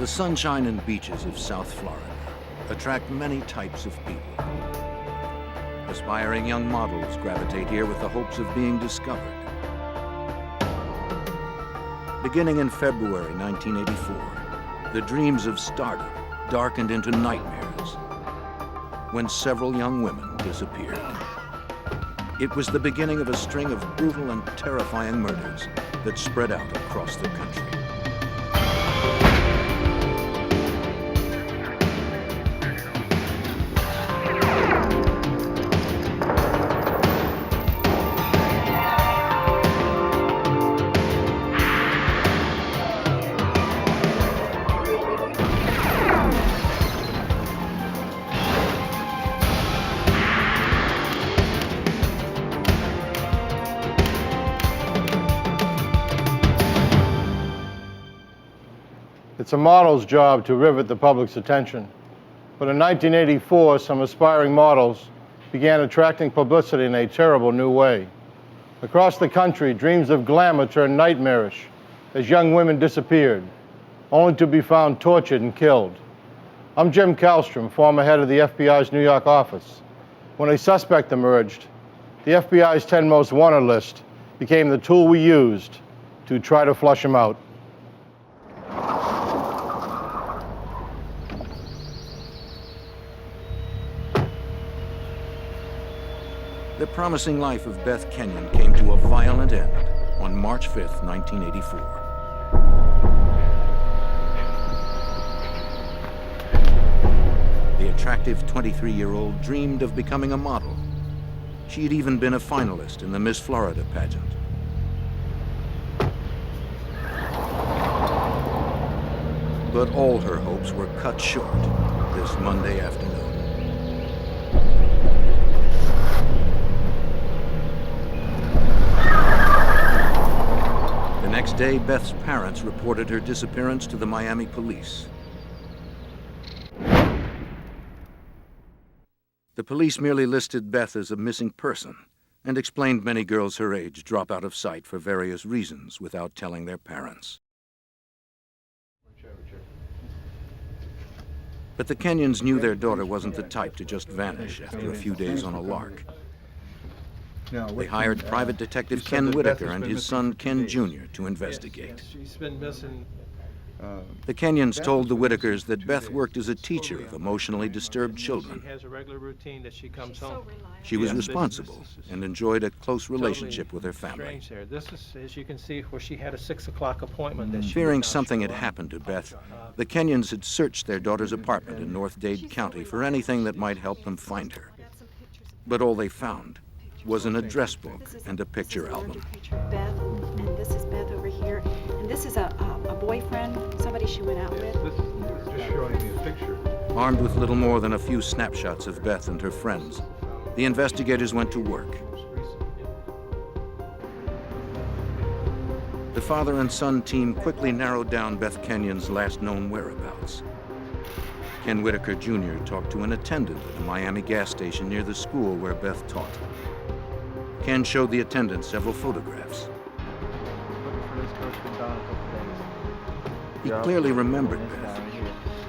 The sunshine and beaches of South Florida attract many types of people. Aspiring young models gravitate here with the hopes of being discovered. Beginning in February 1984, the dreams of stardom darkened into nightmares when several young women disappeared. It was the beginning of a string of brutal and terrifying murders that spread out across the country. It's a model's job to rivet the public's attention. But in 1984, some aspiring models began attracting publicity in a terrible new way. Across the country, dreams of glamour turned nightmarish as young women disappeared, only to be found tortured and killed. I'm Jim Kallstrom, former head of the FBI's New York office. When a suspect emerged, the FBI's 10 most wanted list became the tool we used to try to flush him out. The promising life of Beth Kenyon came to a violent end on March 5th, 1984. The attractive 23-year-old dreamed of becoming a model. She'd even been a finalist in the Miss Florida pageant. But all her hopes were cut short this Monday afternoon. The next day, Beth's parents reported her disappearance to the Miami police. The police merely listed Beth as a missing person and explained many girls her age drop out of sight for various reasons without telling their parents. But the Kenyons knew their daughter wasn't the type to just vanish after a few days on a lark. They hired private detective Ken Whitaker and his son Ken Jr. to investigate. She's been missing. The Kenyons told the Whitakers that Beth worked as a teacher of emotionally disturbed children. She has a regular routine that she comes home. She was responsible and enjoyed a close relationship with her family. Strange there. This is, as you can see, where she had a 6 o'clock appointment. That she Fearing did not something show had up. happened to Beth, the Kenyons had searched their daughter's apartment in North Dade County for anything that might help them find her. But all they found was an address book and a picture album. Picture of Beth, and this is Beth over here, and this is a boyfriend, somebody she went out with. This is just showing me a picture. Armed with little more than a few snapshots of Beth and her friends, the investigators went to work. The father and son team quickly narrowed down Beth Kenyon's last known whereabouts. Ken Whitaker Jr. talked to an attendant at a Miami gas station near the school where Beth taught. Ken showed the attendant several photographs. He clearly remembered Beth,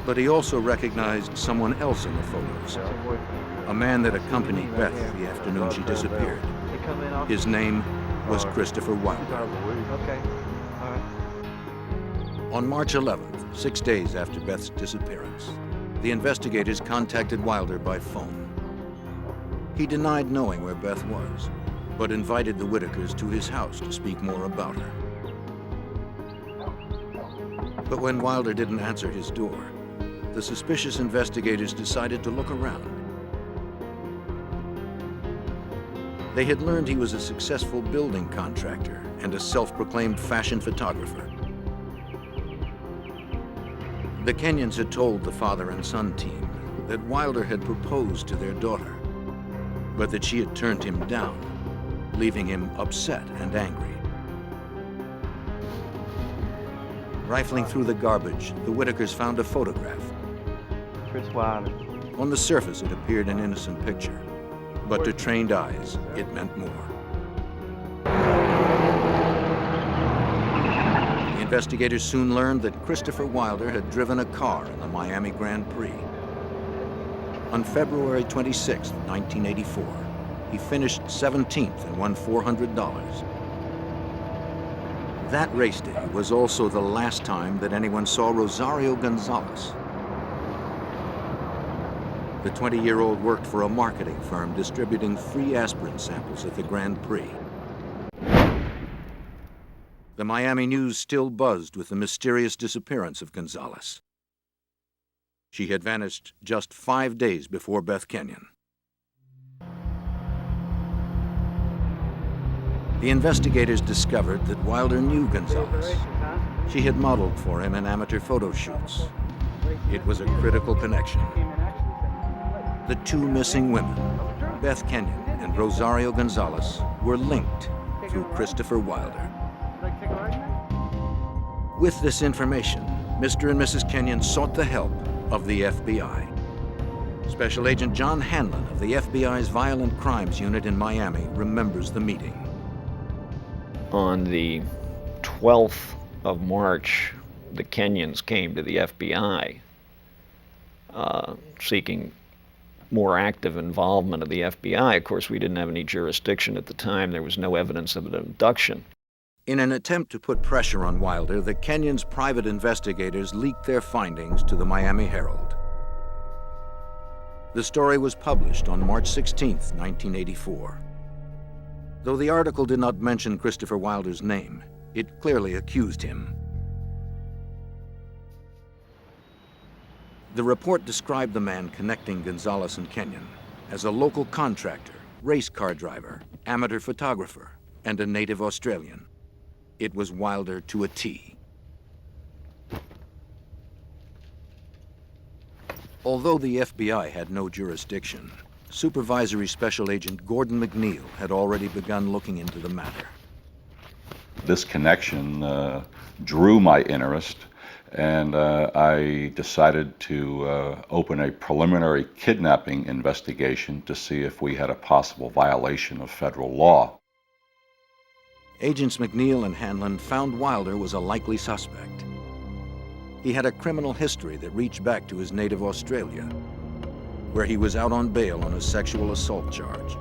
but he also recognized someone else in the photos, a man that accompanied Beth the afternoon she disappeared. His name was Christopher Wilder. On March 11th, 6 days after Beth's disappearance, the investigators contacted Wilder by phone. He denied knowing where Beth was, but invited the Whitakers to his house to speak more about her. But when Wilder didn't answer his door, the suspicious investigators decided to look around. They had learned he was a successful building contractor and a self-proclaimed fashion photographer. The Kenyons had told the father and son team that Wilder had proposed to their daughter, but that she had turned him down, leaving him upset and angry. Rifling through the garbage, the Whitakers found a photograph. Chris Wilder. On the surface, it appeared an innocent picture, but to trained eyes, it meant more. The Investigators soon learned that Christopher Wilder had driven a car in the Miami Grand Prix. On February 26, 1984, he finished 17th and won $400. That race day was also the last time that anyone saw Rosario Gonzalez. The 20-year-old worked for a marketing firm distributing free aspirin samples at the Grand Prix. The Miami News still buzzed with the mysterious disappearance of Gonzalez. She had vanished just 5 days before Beth Kenyon. The investigators discovered that Wilder knew Gonzalez. She had modeled for him in amateur photo shoots. It was a critical connection. The two missing women, Beth Kenyon and Rosario Gonzalez, were linked through Christopher Wilder. With this information, Mr. and Mrs. Kenyon sought the help of the FBI. Special Agent John Hanlon of the FBI's Violent Crimes Unit in Miami remembers the meeting. On the 12th of March, the Kenyons came to the FBI seeking more active involvement of the FBI. Of course, we didn't have any jurisdiction at the time. There was no evidence of an abduction. In an attempt to put pressure on Wilder, the Kenyons' private investigators leaked their findings to the Miami Herald. The story was published on March 16, 1984. Though the article did not mention Christopher Wilder's name, it clearly accused him. The report described the man connecting Gonzalez and Kenyon as a local contractor, race car driver, amateur photographer, and a native Australian. It was Wilder to a T. Although the FBI had no jurisdiction, Supervisory Special Agent Gordon McNeil had already begun looking into the matter. This connection drew my interest, and I decided to open a preliminary kidnapping investigation to see if we had a possible violation of federal law. Agents McNeil and Hanlon found Wilder was a likely suspect. He had a criminal history that reached back to his native Australia, where he was out on bail on a sexual assault charge.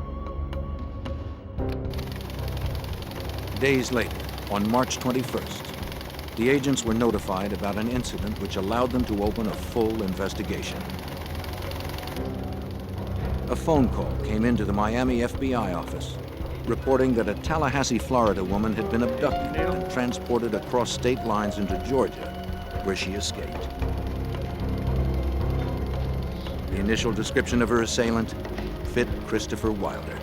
Days later, on March 21st, the agents were notified about an incident which allowed them to open a full investigation. A phone call came into the Miami FBI office, reporting that a Tallahassee, Florida woman had been abducted and transported across state lines into Georgia, where she escaped. The initial description of her assailant fit Christopher Wilder.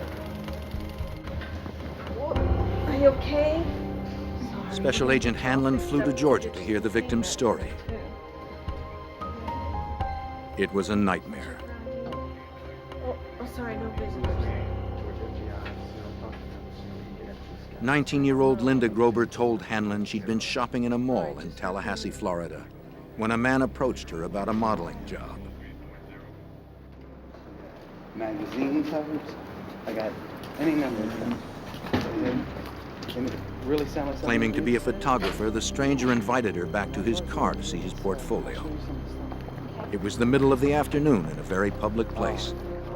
Are you okay? Special Agent Hanlon flew to Georgia to hear the victim's story. It was a nightmare. Oh, sorry, no visitors. 19-year-old Linda Grober told Hanlon she'd been shopping in a mall in Tallahassee, Florida, when a man approached her about a modeling job. Magazine covers. I got any number of them. And it really sounds like Claiming to be a photographer, the stranger invited her back to his car to see his portfolio. It was the middle of the afternoon in a very public place,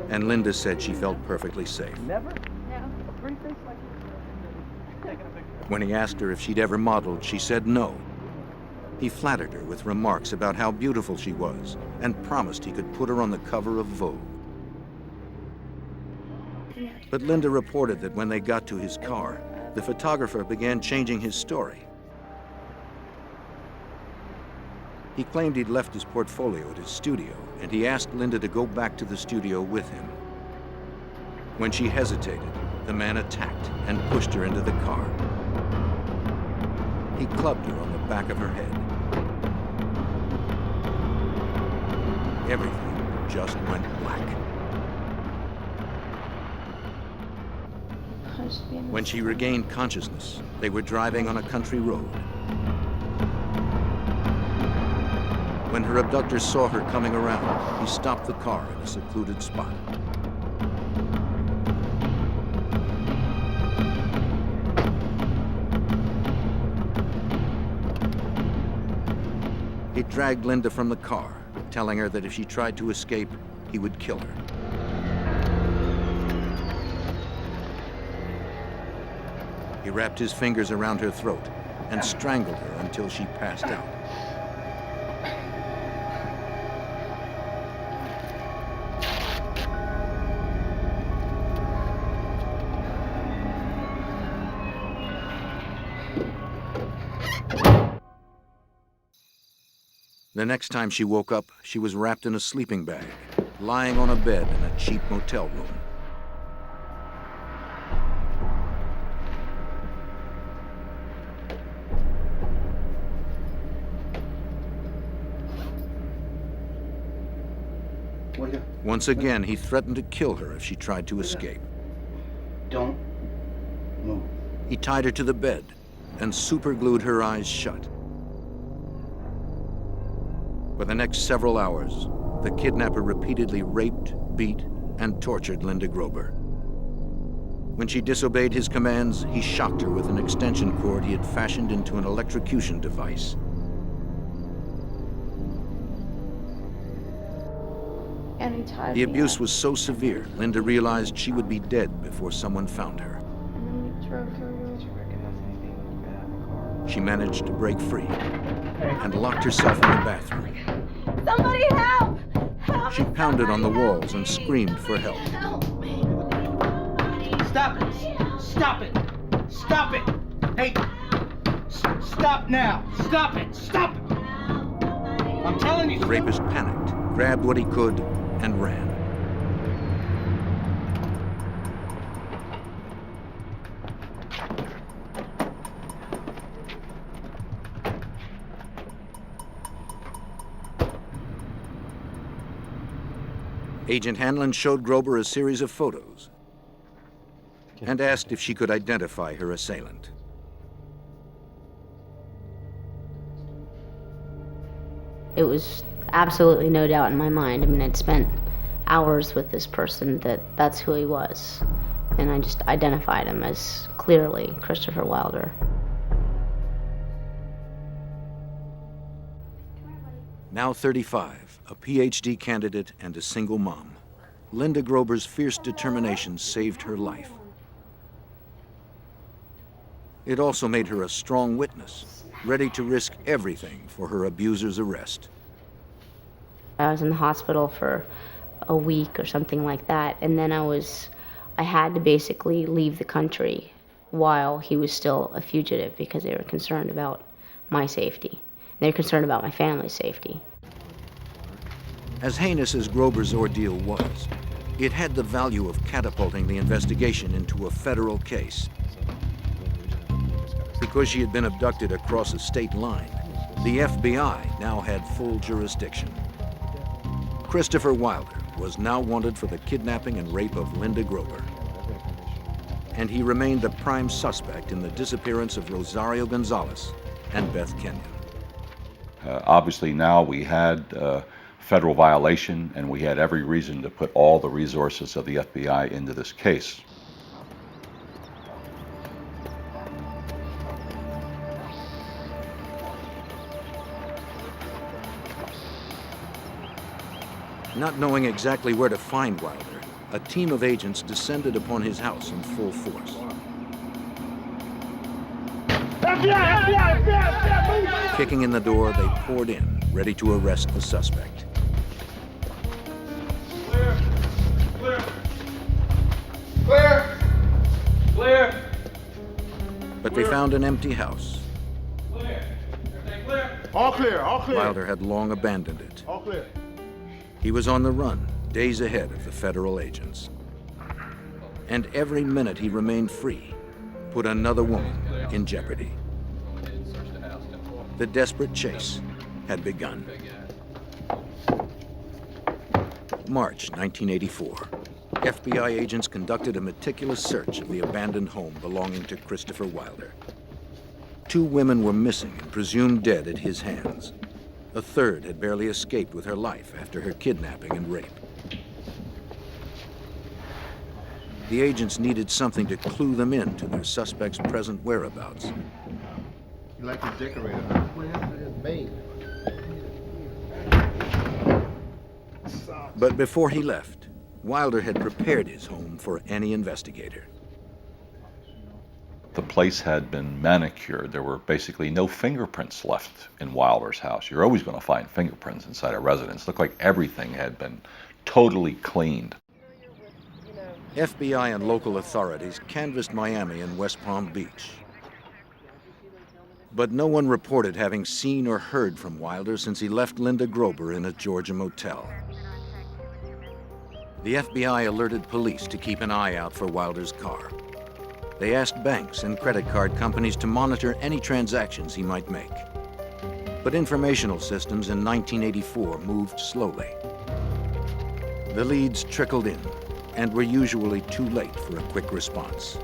and Linda said she felt perfectly safe. Never? When he asked her if she'd ever modeled, she said no. He flattered her with remarks about how beautiful she was and promised he could put her on the cover of Vogue. But Linda reported that when they got to his car, the photographer began changing his story. He claimed he'd left his portfolio at his studio, and he asked Linda to go back to the studio with him. When she hesitated, the man attacked and pushed her into the car. He clubbed her on the back of her head. Everything just went black. When she regained consciousness, they were driving on a country road. When her abductor saw her coming around, he stopped the car in a secluded spot. dragged Linda from the car, telling her that if she tried to escape, he would kill her. He wrapped his fingers around her throat and strangled her until she passed out. The next time she woke up, she was wrapped in a sleeping bag, lying on a bed in a cheap motel room. Once again, he threatened to kill her if she tried to escape. Don't move. He tied her to the bed and superglued her eyes shut. For the next several hours, the kidnapper repeatedly raped, beat, and tortured Linda Grober. When she disobeyed his commands, he shocked her with an extension cord he had fashioned into an electrocution device. And he tied The me abuse up. was so severe, Linda realized she would be dead before someone found her. And then we drove through. She managed to break free and locked herself in the bathroom. Somebody help! Help! She pounded on the walls and screamed for help. Help me! Stop it! Stop it! Stop it! Hey! Stop now! Stop it! Stop it! I'm telling you! The rapist panicked, grabbed what he could, and ran. Agent Hanlon showed Grober a series of photos and asked if she could identify her assailant. It was absolutely no doubt in my mind. I mean, I'd spent hours with this person that's who he was. And I just identified him as clearly Christopher Wilder. Now 35, a PhD candidate and a single mom, Linda Grober's fierce determination saved her life. It also made her a strong witness, ready to risk everything for her abuser's arrest. I was in the hospital for a week or something like that, and then I had to basically leave the country while he was still a fugitive because they were concerned about my safety. They were concerned about my family's safety. As heinous as Grober's ordeal was, it had the value of catapulting the investigation into a federal case. Because she had been abducted across a state line, the FBI now had full jurisdiction. Christopher Wilder was now wanted for the kidnapping and rape of Linda Grober. And he remained the prime suspect in the disappearance of Rosario Gonzalez and Beth Kenyon. Obviously now we had federal violation, and we had every reason to put all the resources of the FBI into this case. Not knowing exactly where to find Wilder, a team of agents descended upon his house in full force. Kicking in the door, they poured in, ready to arrest the suspect. Clear! Clear! Clear! But they found an empty house. Clear! Everything clear? All clear, all clear. Wilder had long abandoned it. All clear. He was on the run, days ahead of the federal agents. And every minute he remained free put another woman in jeopardy. The desperate chase had begun. March 1984. FBI agents conducted a meticulous search of the abandoned home belonging to Christopher Wilder. 2 women were missing and presumed dead at his hands. A third had barely escaped with her life after her kidnapping and rape. The agents needed something to clue them in to their suspect's present whereabouts. You like to decorate it, huh? What happened to his maid? But before he left, Wilder had prepared his home for any investigator. The place had been manicured. There were basically no fingerprints left in Wilder's house. You're always going to find fingerprints inside a residence. It looked like everything had been totally cleaned. FBI and local authorities canvassed Miami and West Palm Beach. But no one reported having seen or heard from Wilder since he left Linda Grober in a Georgia motel. The FBI alerted police to keep an eye out for Wilder's car. They asked banks and credit card companies to monitor any transactions he might make. But informational systems in 1984 moved slowly. The leads trickled in and were usually too late for a quick response.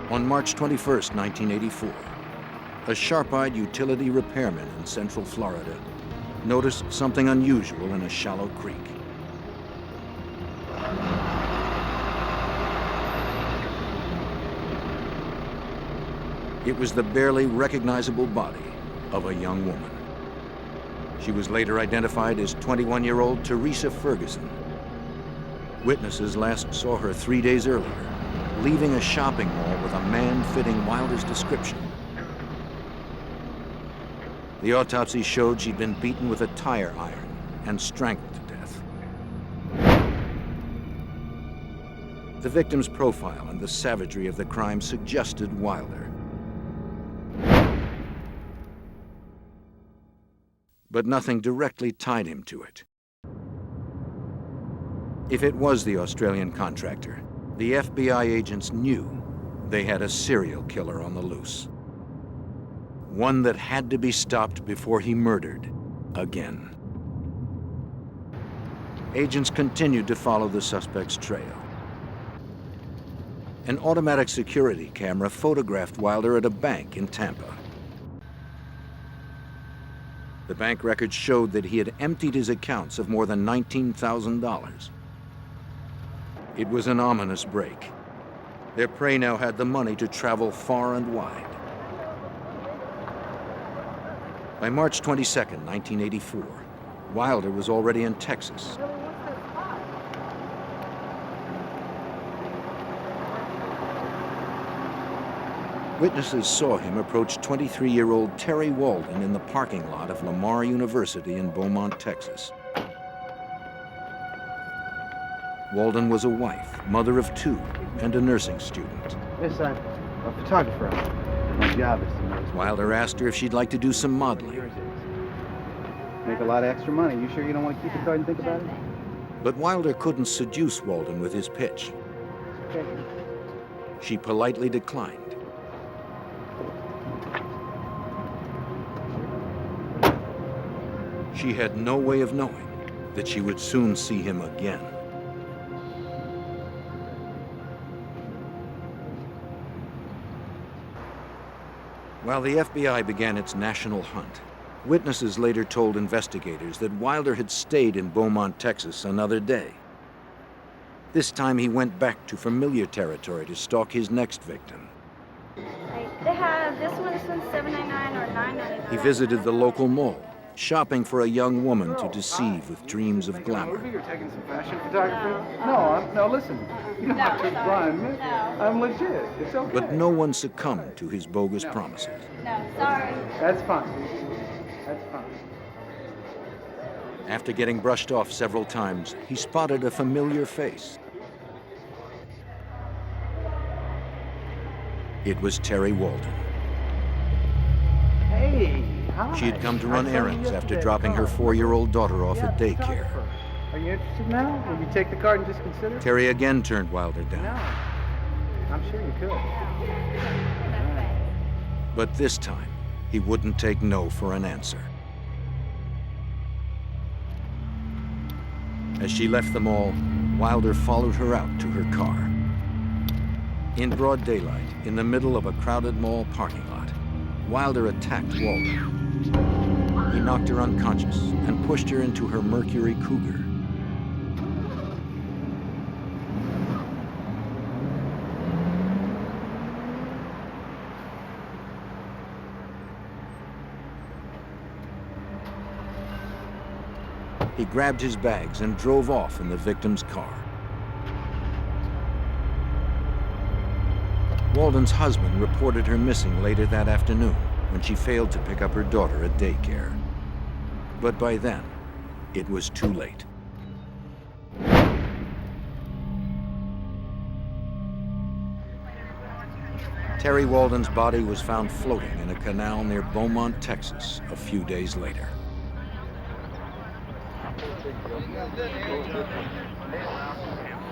On March 21st, 1984, a sharp-eyed utility repairman in Central Florida noticed something unusual in a shallow creek. It was the barely recognizable body of a young woman. She was later identified as 21-year-old Teresa Ferguson. Witnesses last saw her 3 days earlier, leaving a shopping mall with a man fitting Wilder's description. The autopsy showed she'd been beaten with a tire iron and strangled to death. The victim's profile and the savagery of the crime suggested Wilder. But nothing directly tied him to it. If it was the Australian contractor, the FBI agents knew they had a serial killer on the loose. One that had to be stopped before he murdered again. Agents continued to follow the suspect's trail. An automatic security camera photographed Wilder at a bank in Tampa. The bank records showed that he had emptied his accounts of more than $19,000. It was an ominous break. Their prey now had the money to travel far and wide. By March 22nd, 1984, Wilder was already in Texas. Witnesses saw him approach 23-year-old Terry Walden in the parking lot of Lamar University in Beaumont, Texas. Walden was a wife, mother of 2, and a nursing student. Yes, I'm a photographer. My job is to know. Wilder asked her if she'd like to do some modeling. Make a lot of extra money. You sure you don't want to keep the card and think about it? But Wilder couldn't seduce Walden with his pitch. Okay. She politely declined. She had no way of knowing that she would soon see him again. While the FBI began its national hunt, witnesses later told investigators that Wilder had stayed in Beaumont, Texas another day. This time he went back to familiar territory to stalk his next victim. They have this one's $7.99 or $9.99. He visited the local mall, shopping for a young woman to deceive with dreams of glamour. You're taking some fashion photography? No, listen. You don't have to run. I'm legit. It's okay. But no one succumbed to his bogus promises. No, sorry. That's fine. That's fine. After getting brushed off several times, he spotted a familiar face. It was Terry Walden. Hey, hi. She had come to run I saw you errands after yesterday. dropping her 4-year-old daughter off at daycare. Are you interested now? Will you take the card and just consider? Terry again turned Wilder No. down, I'm sure you could. but this time he wouldn't take no for an answer. As she left the mall, Wilder followed her out to her car. In broad daylight, in the middle of a crowded mall parking lot, Wilder attacked Walden. He knocked her unconscious and pushed her into her Mercury Cougar. He grabbed his bags and drove off in the victim's car. Walden's husband reported her missing later that afternoon when she failed to pick up her daughter at daycare. But by then, it was too late. Terry Walden's body was found floating in a canal near Beaumont, Texas, a few days later.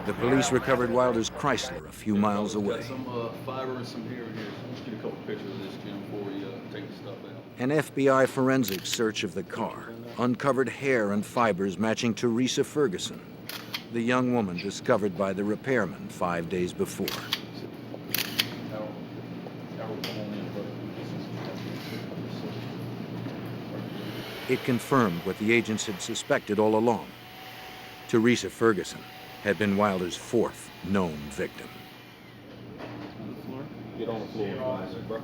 The police recovered Wilder's Chrysler a few miles away. Some fiber and some hair in here. Let's get a couple pictures of this, Jim, before we take the stuff out. An FBI forensic search of the car uncovered hair and fibers matching Teresa Ferguson, the young woman discovered by the repairman 5 days before. It confirmed what the agents had suspected all along. Teresa Ferguson had been Wilder's fourth known victim. Get on the floor, bro.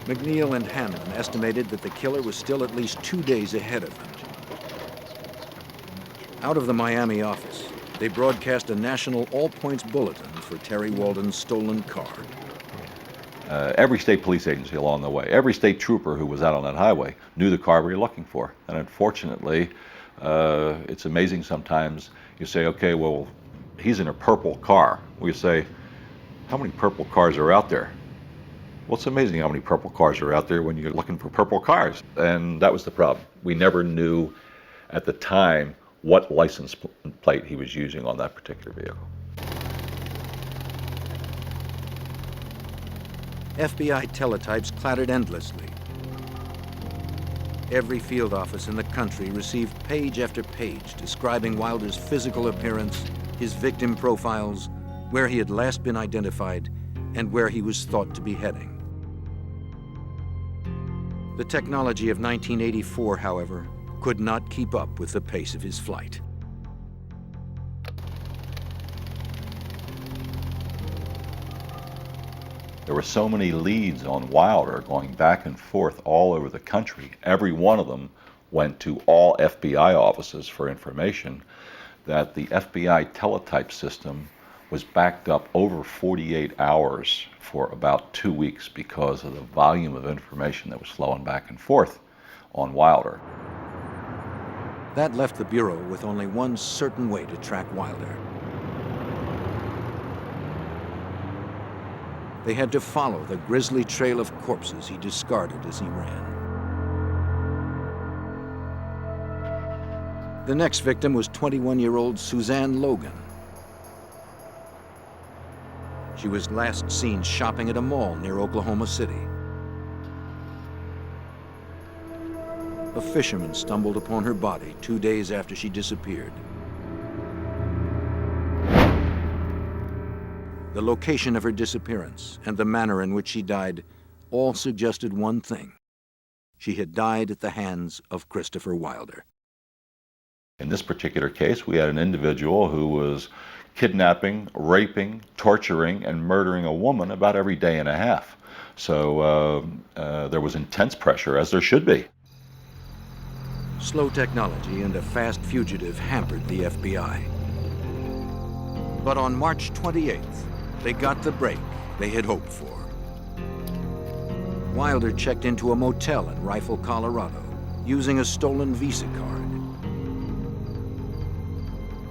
McNeil and Hanlon estimated that the killer was still at least 2 days ahead of them. Out of the Miami office, they broadcast a national all-points bulletin for Terry Walden's stolen car. Every state police agency along the way, every state trooper who was out on that highway knew the car we were looking for. And unfortunately, it's amazing sometimes you say, okay, well, he's in a purple car. We say, how many purple cars are out there? Well, it's amazing how many purple cars are out there when you're looking for purple cars. And that was the problem. We never knew at the time what license plate he was using on that particular vehicle. FBI teletypes clattered endlessly. Every field office in the country received page after page describing Wilder's physical appearance, his victim profiles, where he had last been identified, and where he was thought to be heading. The technology of 1984, however, could not keep up with the pace of his flight. There were so many leads on Wilder going back and forth all over the country. Every one of them went to all FBI offices for information that the FBI teletype system was backed up over 48 hours for about 2 weeks because of the volume of information that was flowing back and forth on Wilder. That left the Bureau with only one certain way to track Wilder. They had to follow the grisly trail of corpses he discarded as he ran. The next victim was 21-year-old Suzanne Logan. She was last seen shopping at a mall near Oklahoma City. A fisherman stumbled upon her body 2 days after she disappeared. The location of her disappearance and the manner in which she died all suggested one thing. She had died at the hands of Christopher Wilder. In this particular case, we had an individual who was kidnapping, raping, torturing, and murdering a woman about every day and a half. So there was intense pressure, as there should be. Slow technology and a fast fugitive hampered the FBI. But on March 28th, they got the break they had hoped for. Wilder checked into a motel in Rifle, Colorado, using a stolen Visa card.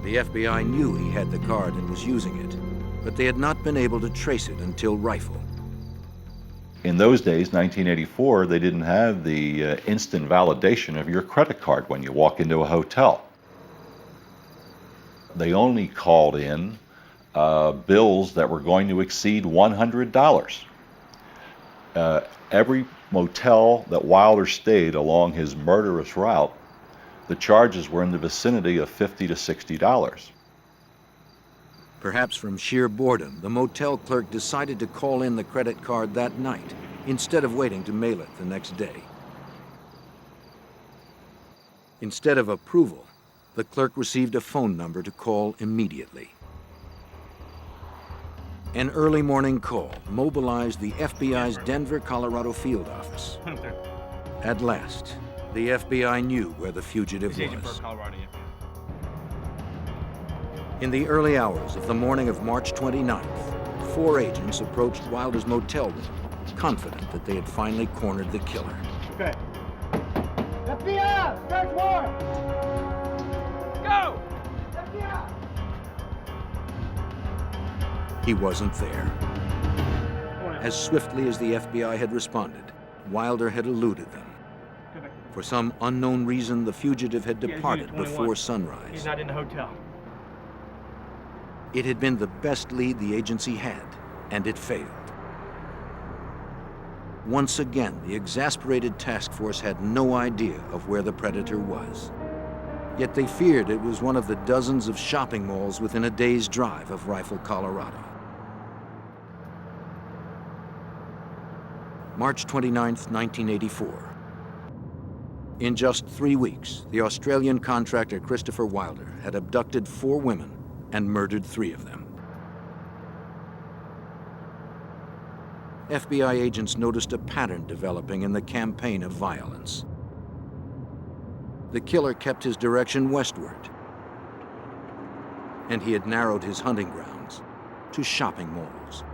The FBI knew he had the card and was using it, but they had not been able to trace it until Rifle. In those days, 1984, they didn't have the instant validation of your credit card when you walk into a hotel. They only called in bills that were going to exceed $100. Every motel that Wilder stayed along his murderous route, the charges were in the vicinity of $50 to $60. Perhaps from sheer boredom, the motel clerk decided to call in the credit card that night instead of waiting to mail it the next day. Instead of approval, the clerk received a phone number to call immediately. An early morning call mobilized the FBI's Denver, Colorado field office. At last, the FBI knew where the fugitive was. In the early hours of the morning of March 29th, 4 agents approached Wilder's motel room, confident that they had finally cornered the killer. Okay. FBI! Search warrant! Go! FBI! He wasn't there. As swiftly as the FBI had responded, Wilder had eluded them. For some unknown reason, the fugitive had departed before sunrise. He's not in the hotel. It had been the best lead the agency had, and it failed. Once again, the exasperated task force had no idea of where the predator was. Yet they feared it was one of the dozens of shopping malls within a day's drive of Rifle, Colorado. March 29th, 1984. In just 3 weeks, the Australian contractor Christopher Wilder had abducted 4 women and murdered 3 of them. FBI agents noticed a pattern developing in the campaign of violence. The killer kept his direction westward, and he had narrowed his hunting grounds to shopping malls.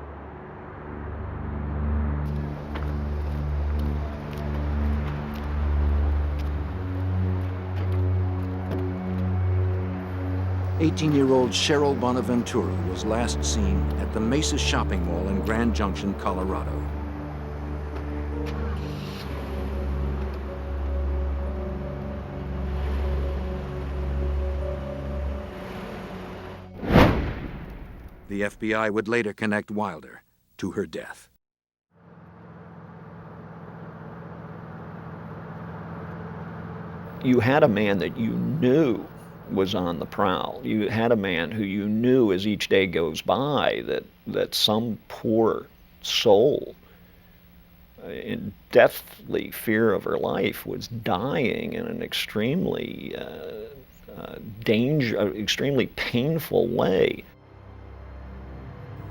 "18-year-old Cheryl Bonaventura was last seen at the Mesa Shopping Mall in Grand Junction, Colorado. The FBI would later connect Wilder to her death. You had a man that you knew was on the prowl. You had a man who you knew as each day goes by that some poor soul in deathly fear of her life was dying in an extremely extremely painful way.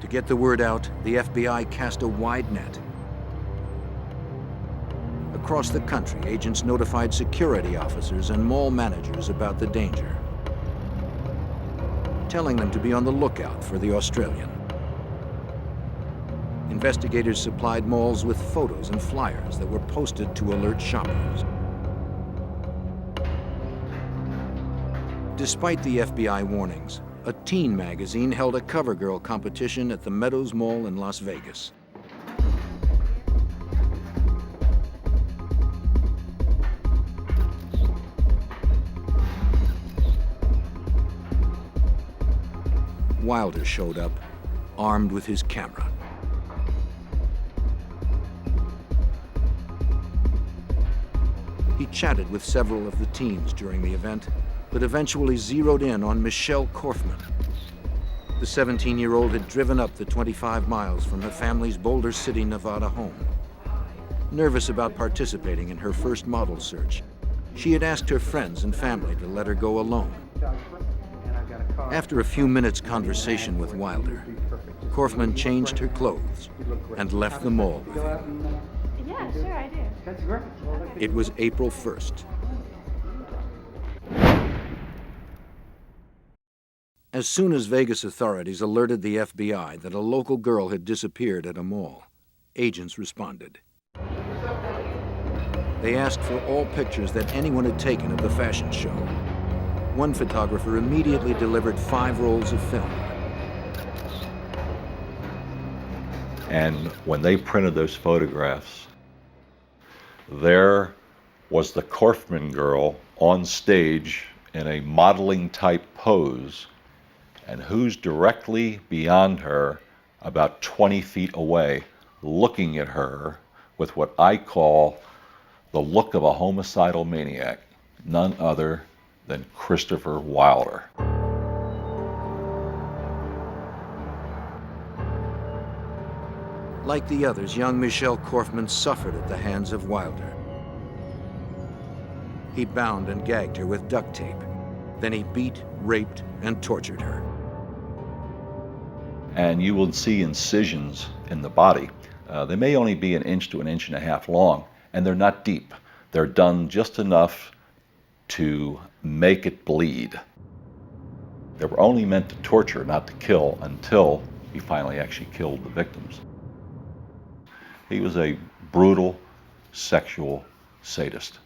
To get the word out, the FBI cast a wide net. Across the country, agents notified security officers and mall managers about the danger, telling them to be on the lookout for the Australian. Investigators supplied malls with photos and flyers that were posted to alert shoppers. Despite the FBI warnings, a teen magazine held a CoverGirl competition at the Meadows Mall in Las Vegas. Wilder showed up, armed with his camera. He chatted with several of the teens during the event, but eventually zeroed in on Michelle Korfman. The 17-year-old had driven up the 25 miles from her family's Boulder City, Nevada home. Nervous about participating in her first model search, she had asked her friends and family to let her go alone. After a few minutes' conversation with Wilder, Korfman changed her clothes and left the mall with him. Yeah, sure, I do. That's great. It was April 1st. As soon as Vegas authorities alerted the FBI that a local girl had disappeared at a mall, agents responded. They asked for all pictures that anyone had taken of the fashion show. One photographer immediately delivered 5 rolls of film. And when they printed those photographs, there was the Korfman girl on stage in a modeling type pose, and who's directly beyond her, about 20 feet away, looking at her with what I call the look of a homicidal maniac, none other than Christopher Wilder. Like the others, young Michelle Korfman suffered at the hands of Wilder. He bound and gagged her with duct tape. Then he beat, raped, and tortured her. and you will see incisions in the body. They may only be 1 inch to 1.5 inches long, and they're not deep. They're done just enough to make it bleed. They were only meant to torture, not to kill, until he finally actually killed the victims. He was a brutal sexual sadist.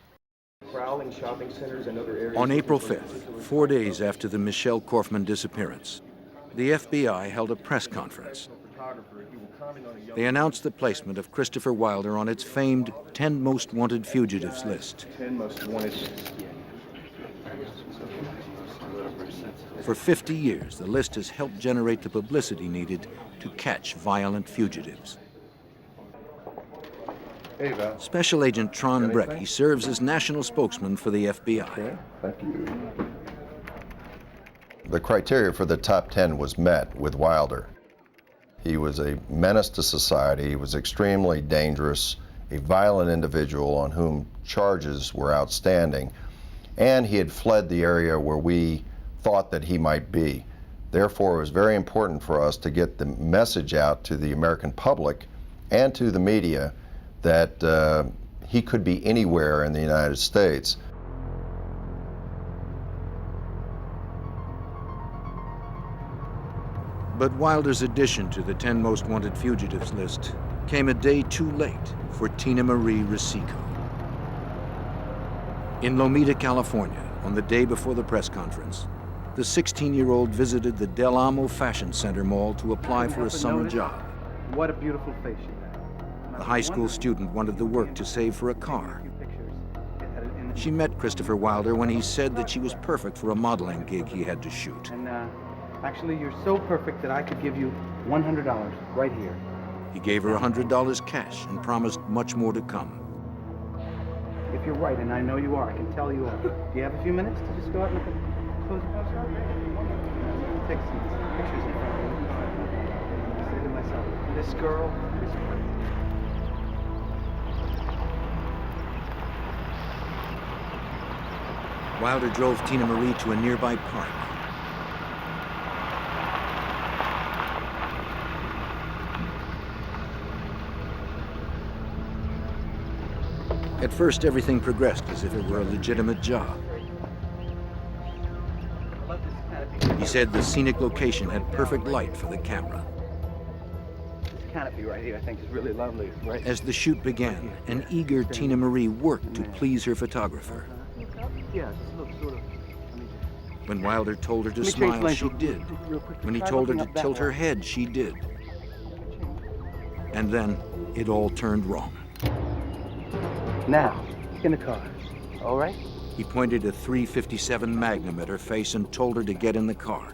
Prowling shopping centers and other areas. On April 5th, 4 days after the Michelle Korfman disappearance, the FBI held a press conference. They announced the placement of Christopher Wilder on its famed 10 Most Wanted Fugitives list. 10 most wanted. For 50 years, the list has helped generate the publicity needed to catch violent fugitives. Hey, Val. Special Agent Tron Brecky serves as national spokesman for the FBI. Thank you. The criteria for the top 10 was met with Wilder. He was a menace to society, he was extremely dangerous, a violent individual on whom charges were outstanding, and he had fled the area where we thought that he might be. Therefore, it was very important for us to get the message out to the American public and to the media that he could be anywhere in the United States. But Wilder's addition to the 10 Most Wanted Fugitives list came a day too late for Tina Marie Rosico. In Lomita, California, on the day before the press conference, the 16-year-old visited the Del Amo Fashion Center Mall to apply for a summer job. What a beautiful face you have. The high school student wanted the work to save for a car. She met Christopher Wilder when he said that she was perfect for a modeling gig he had to shoot. And actually, you're so perfect that I could give you $100 right here. He gave her $100 cash and promised much more to come. If you're right, and I know you are, I can tell you are. Do you have a few minutes to just go out and look at close your house? Take some pictures in front of you. I say to myself, this girl is perfect. Wilder drove Tina Marie to a nearby park. At first, everything progressed as if it were a legitimate job. He said the scenic location had perfect light for the camera. This canopy right here, I think, is really lovely. Right? As the shoot began, an eager Tina Marie worked to please her photographer. Yeah, just look sort of. When Wilder told her to Let me change smile, lanes she did. real quick. When he Try told her looking to up that tilt her way. head, she did. And then it all turned wrong. Now, get in the car. All right? He pointed a .357 Magnum at her face and told her to get in the car.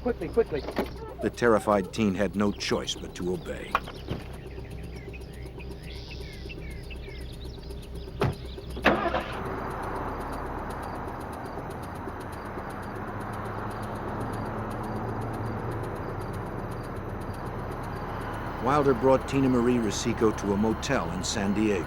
Quickly, quickly. The terrified teen had no choice but to obey. Wilder brought Tina Marie Rosico to a motel in San Diego.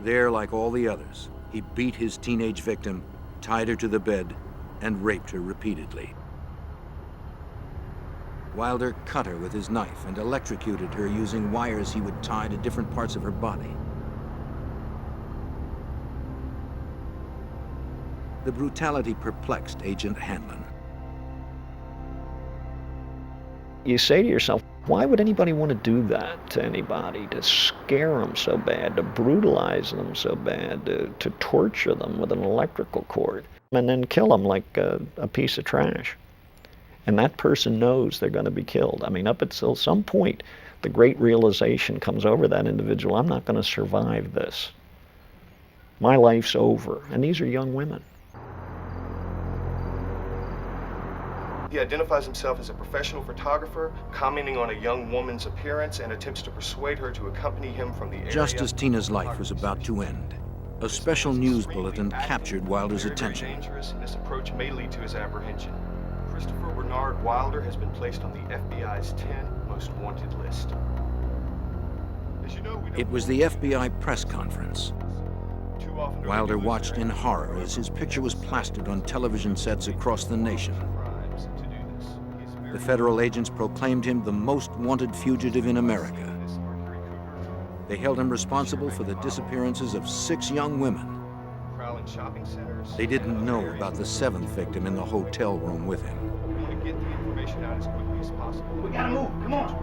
There, like all the others, he beat his teenage victim, tied her to the bed, and raped her repeatedly. Wilder cut her with his knife and electrocuted her using wires he would tie to different parts of her body. The brutality perplexed Agent Hanlon. You say to yourself, why would anybody want to do that to anybody? To scare them so bad, to brutalize them so bad, to torture them with an electrical cord, and then kill them like a piece of trash. And that person knows they're going to be killed. I mean, up until some point, the great realization comes over that individual, I'm not going to survive this. My life's over. And these are young women. He identifies himself as a professional photographer, commenting on a young woman's appearance and attempts to persuade her to accompany him from the area. Just as Tina's life was about to end, a special news bulletin captured Wilder's attention. Very dangerous, and this approach may lead to his apprehension. Christopher Bernard Wilder has been placed on the FBI's 10 most wanted list. It was the FBI press conference. Wilder watched in horror as his picture was plastered on television sets across the nation. The federal agents proclaimed him the most wanted fugitive in America. They held him responsible for the disappearances of 6 young women. They didn't know about the 7th victim in the hotel room with him. We gotta move, come on.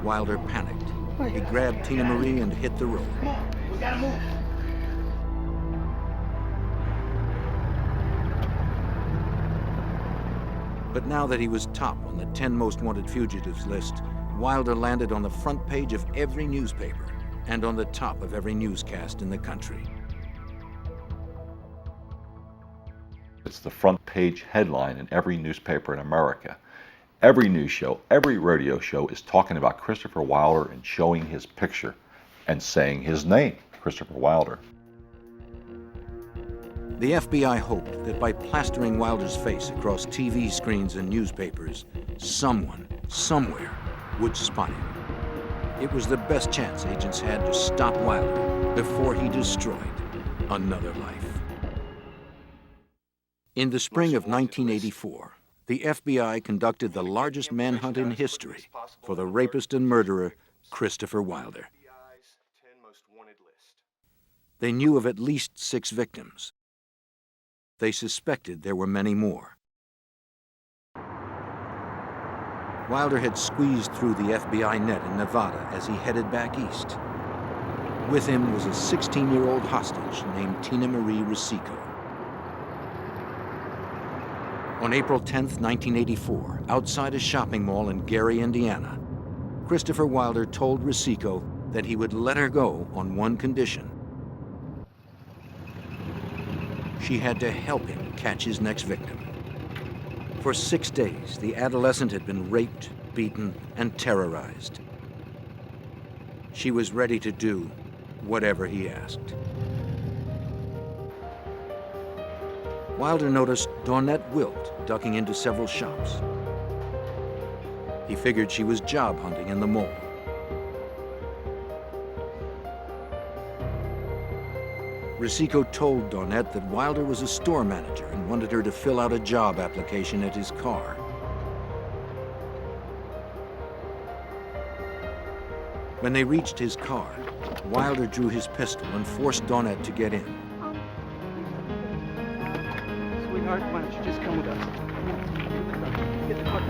Wilder panicked. He grabbed Tina Marie and hit the road. Come on, we gotta move. But now that he was top on the 10 most wanted fugitives list, Wilder landed on the front page of every newspaper and on the top of every newscast in the country. It's the front page headline in every newspaper in America. Every news show, every radio show is talking about Christopher Wilder and showing his picture and saying his name, Christopher Wilder. The FBI hoped that by plastering Wilder's face across TV screens and newspapers, someone, somewhere, would spot him. It was the best chance agents had to stop Wilder before he destroyed another life. In the spring of 1984, the FBI conducted the largest manhunt in history for the rapist and murderer, Christopher Wilder. They knew of at least 6 victims. They suspected there were many more. Wilder had squeezed through the FBI net in Nevada as he headed back east. With him was a 16-year-old hostage named Tina Marie Rosico. On April 10, 1984, outside a shopping mall in Gary, Indiana, Christopher Wilder told Rosico that he would let her go on one condition. She had to help him catch his next victim. For 6 days, the adolescent had been raped, beaten, and terrorized. She was ready to do whatever he asked. Wilder noticed Dawnette Wilt ducking into several shops. He figured she was job hunting in the mall. Rosico told Dawnette that Wilder was a store manager and wanted her to fill out a job application at his car. When they reached his car, Wilder drew his pistol and forced Dawnette to get in. Sweetheart, why don't you just come with us? Come on. Get the car.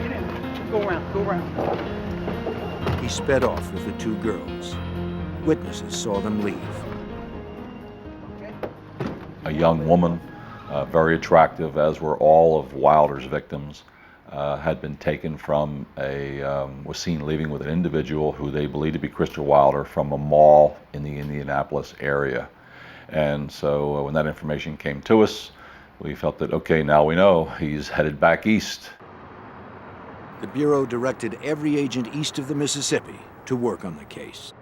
Get in. Go around, go around. He sped off with the 2 girls. Witnesses saw them leave. A young woman, very attractive, as were all of Wilder's victims, had been taken from was seen leaving with an individual who they believed to be Christopher Wilder from a mall in the Indianapolis area. And so when that information came to us, we felt that, okay, now we know he's headed back east. The Bureau directed every agent east of the Mississippi to work on the case.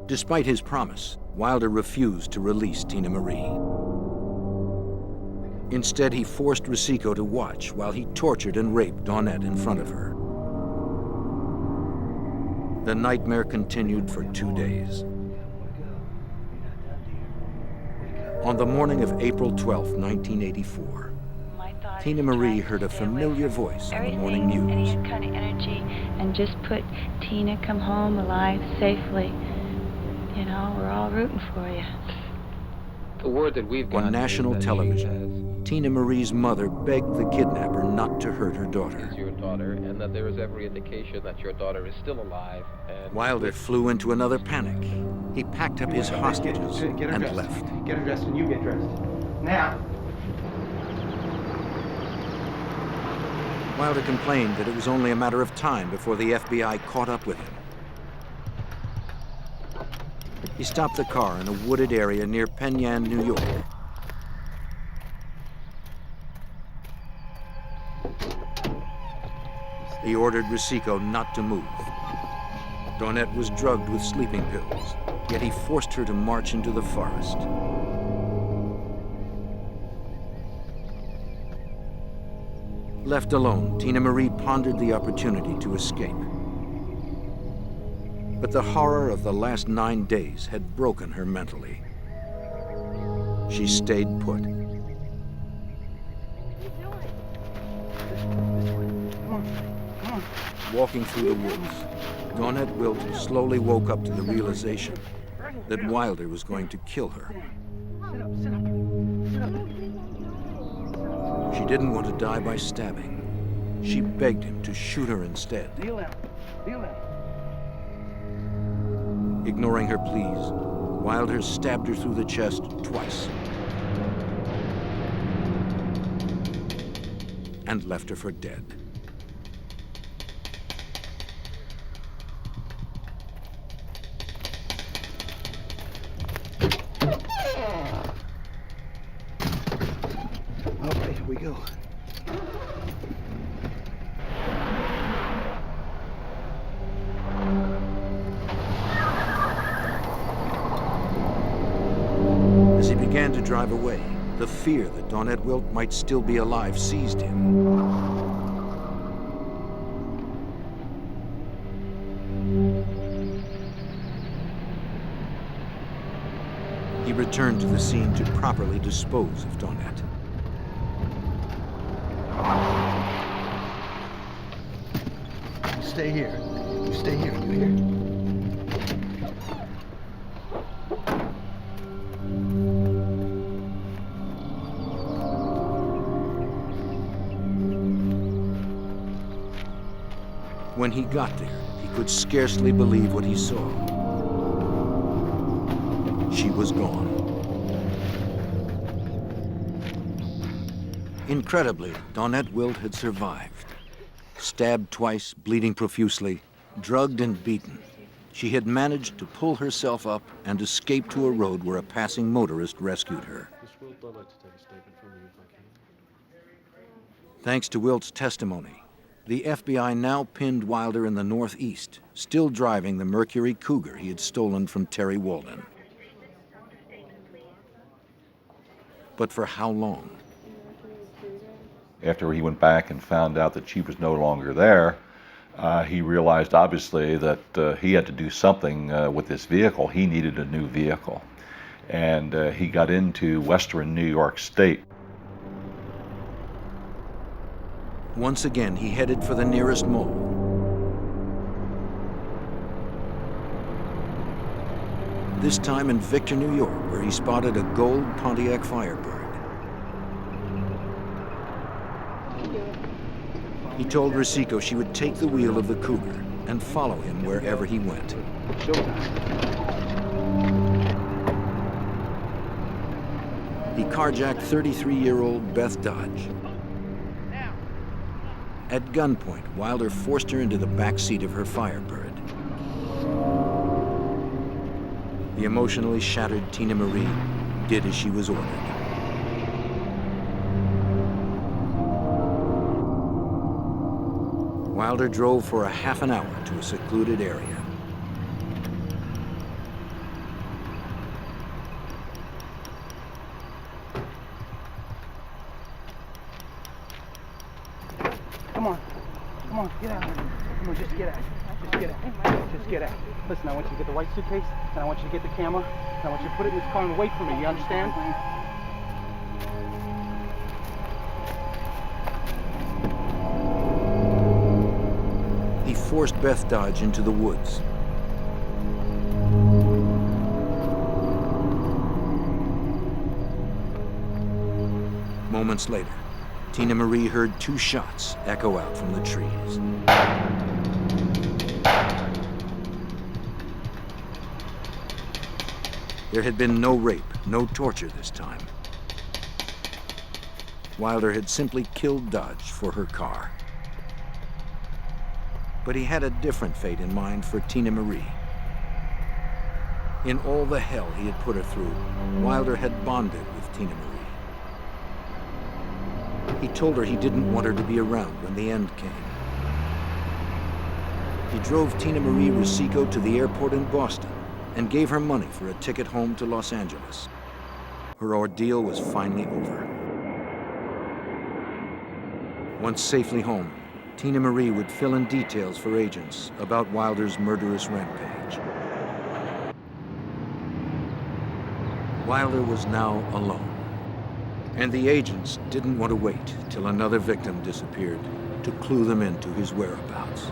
Despite his promise, Wilder refused to release Tina Marie. Instead, he forced Rosico to watch while he tortured and raped Dawnette in front of her. The nightmare continued for 2 days. On the morning of April 12, 1984, Tina Marie heard a familiar voice on the morning news. Any kind of energy, and just put Tina come home alive safely. You know, we're all rooting for you. The word that we've got on national television, Tina Marie's mother begged the kidnapper not to hurt her daughter. Is your daughter, and that there is every indication that your daughter is still alive. And Wilder flew into another panic. He packed up his hostages and left. Get her dressed and you get dressed. Now. Wilder complained that it was only a matter of time before the FBI caught up with him. He stopped the car in a wooded area near Penn Yan, New York. He ordered Rosico not to move. Dawnette was drugged with sleeping pills, yet he forced her to march into the forest. Left alone, Tina Marie pondered the opportunity to escape. But the horror of the last 9 days had broken her mentally. She stayed put. Walking through the woods, Dawnette Wilt slowly woke up to the realization that Wilder was going to kill her. She didn't want to die by stabbing. She begged him to shoot her instead. Ignoring her pleas, Wilder stabbed her through the chest twice and left her for dead. Okay, here we go. As he began to drive away, the fear that Dawnette Wilt might still be alive seized him. He returned to the scene to properly dispose of Dawnette. Stay here. You stay here, you hear? When he got there, he could scarcely believe what he saw. She was gone. Incredibly, Dawnette Wilt had survived. Stabbed twice, bleeding profusely, drugged and beaten, she had managed to pull herself up and escape to a road where a passing motorist rescued her. Thanks to Wilt's testimony, the FBI now pinned Wilder in the Northeast, still driving the Mercury Cougar he had stolen from Terry Walden. But for how long? After he went back and found out that she was no longer there, he realized obviously that he had to do something with this vehicle. He needed a new vehicle. And he got into western New York State. Once again, he headed for the nearest mall. This time in Victor, New York, where he spotted a gold Pontiac Firebird. He told Rosico she would take the wheel of the Cougar and follow him wherever he went. He carjacked 33-year-old Beth Dodge. At gunpoint, Wilder forced her into the back seat of her Firebird. The emotionally shattered Tina Marie did as she was ordered. Wilder drove for a half an hour to a secluded area. Come on, get out. Come on, just get out. Just get out. Listen, I want you to get the white suitcase, and I want you to get the camera, and I want you to put it in this car and wait for me, you understand? He forced Beth Dodge into the woods. Moments later, Tina Marie heard 2 shots echo out from the trees. There had been no rape, no torture this time. Wilder had simply killed Dodge for her car. But he had a different fate in mind for Tina Marie. In all the hell he had put her through, Wilder had bonded with Tina Marie. He told her he didn't want her to be around when the end came. He drove Tina Marie Rosico to the airport in Boston and gave her money for a ticket home to Los Angeles. Her ordeal was finally over. Once safely home, Tina Marie would fill in details for agents about Wilder's murderous rampage. Wilder was now alone, and the agents didn't want to wait till another victim disappeared to clue them into his whereabouts.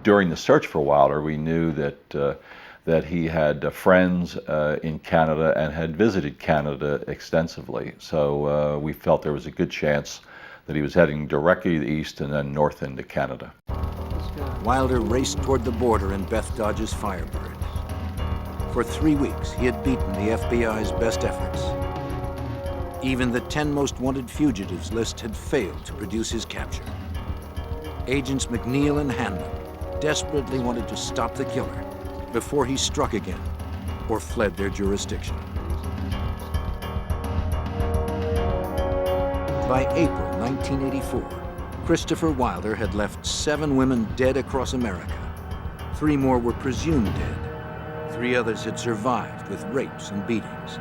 During the search for Wilder, we knew that he had friends in Canada and had visited Canada extensively. So we felt there was a good chance that he was heading directly east and then north into Canada. Wilder raced toward the border in Beth Dodge's Firebird. For 3 weeks, he had beaten the FBI's best efforts. Even the 10 most wanted fugitives list had failed to produce his capture. Agents McNeil and Hanman desperately wanted to stop the killer before he struck again or fled their jurisdiction. By April 1984, Christopher Wilder had left 7 women dead across America. 3 more were presumed dead. 3 others had survived with rapes and beatings.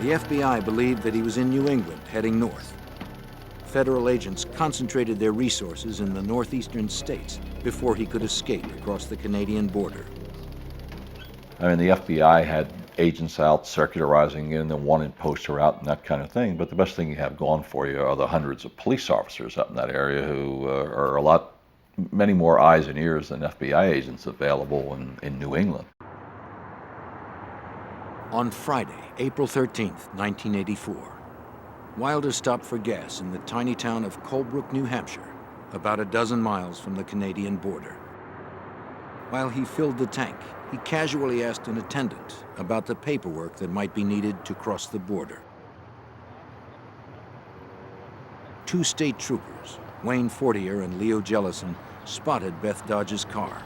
The FBI believed that he was in New England, heading north. Federal agents concentrated their resources in the northeastern states before he could escape across the Canadian border. I mean, the FBI had agents out circularizing in the wanted poster out and that kind of thing, but the best thing you have going for you are the hundreds of police officers up in that area who are many more eyes and ears than FBI agents available in New England. On Friday, April 13th, 1984, Wilder stopped for gas in the tiny town of Colebrook, New Hampshire, about a dozen miles from the Canadian border. While he filled the tank, he casually asked an attendant about the paperwork that might be needed to cross the border. 2 state troopers, Wayne Fortier and Leo Jellison, spotted Beth Dodge's car.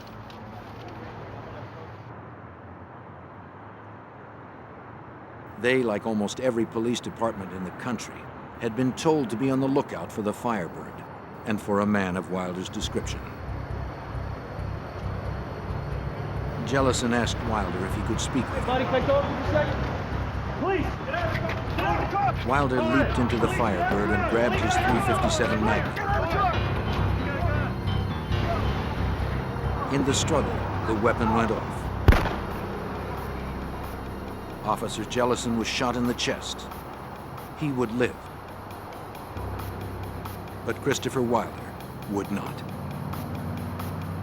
They, like almost every police department in the country, had been told to be on the lookout for the Firebird and for a man of Wilder's description. Jellison asked Wilder if he could speak with him. Wilder leaped into the Firebird and grabbed his .357 Magnum. In the struggle, the weapon went off. Officer Jellison was shot in the chest. He would live. But Christopher Wilder would not.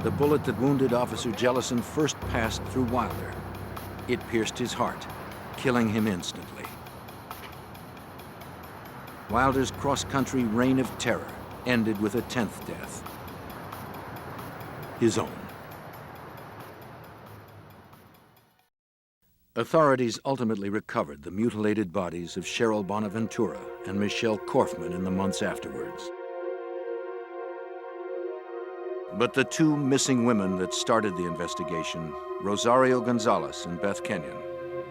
The bullet that wounded Officer Jellison first passed through Wilder. It pierced his heart, killing him instantly. Wilder's cross-country reign of terror ended with a 10th death. His own. Authorities ultimately recovered the mutilated bodies of Cheryl Bonaventura and Michelle Korfman in the months afterwards. But the 2 missing women that started the investigation, Rosario Gonzalez and Beth Kenyon,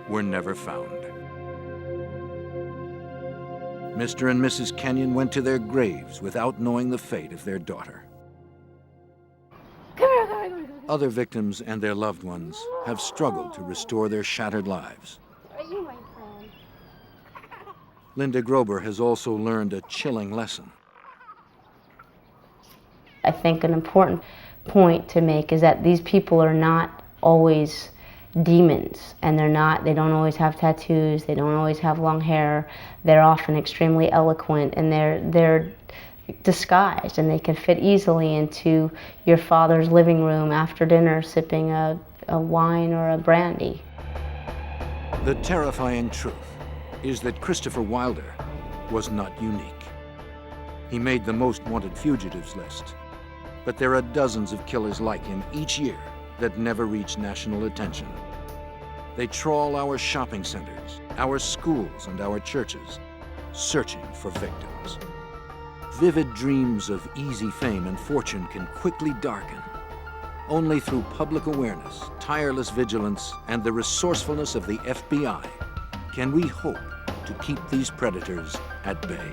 were never found. Mr. and Mrs. Kenyon went to their graves without knowing the fate of their daughter. Other victims and their loved ones have struggled to restore their shattered lives. Linda Grober has also learned a chilling lesson. I think an important point to make is that these people are not always demons, and they don't always have tattoos, they don't always have long hair. They're often extremely eloquent, and they're disguised, and they can fit easily into your father's living room after dinner sipping a wine or a brandy. The terrifying truth is that Christopher Wilder was not unique. He made the most wanted fugitives list, but there are dozens of killers like him each year that never reach national attention. They trawl our shopping centers, our schools, and our churches, searching for victims. Vivid dreams of easy fame and fortune can quickly darken. Only through public awareness, tireless vigilance, and the resourcefulness of the FBI can we hope to keep these predators at bay.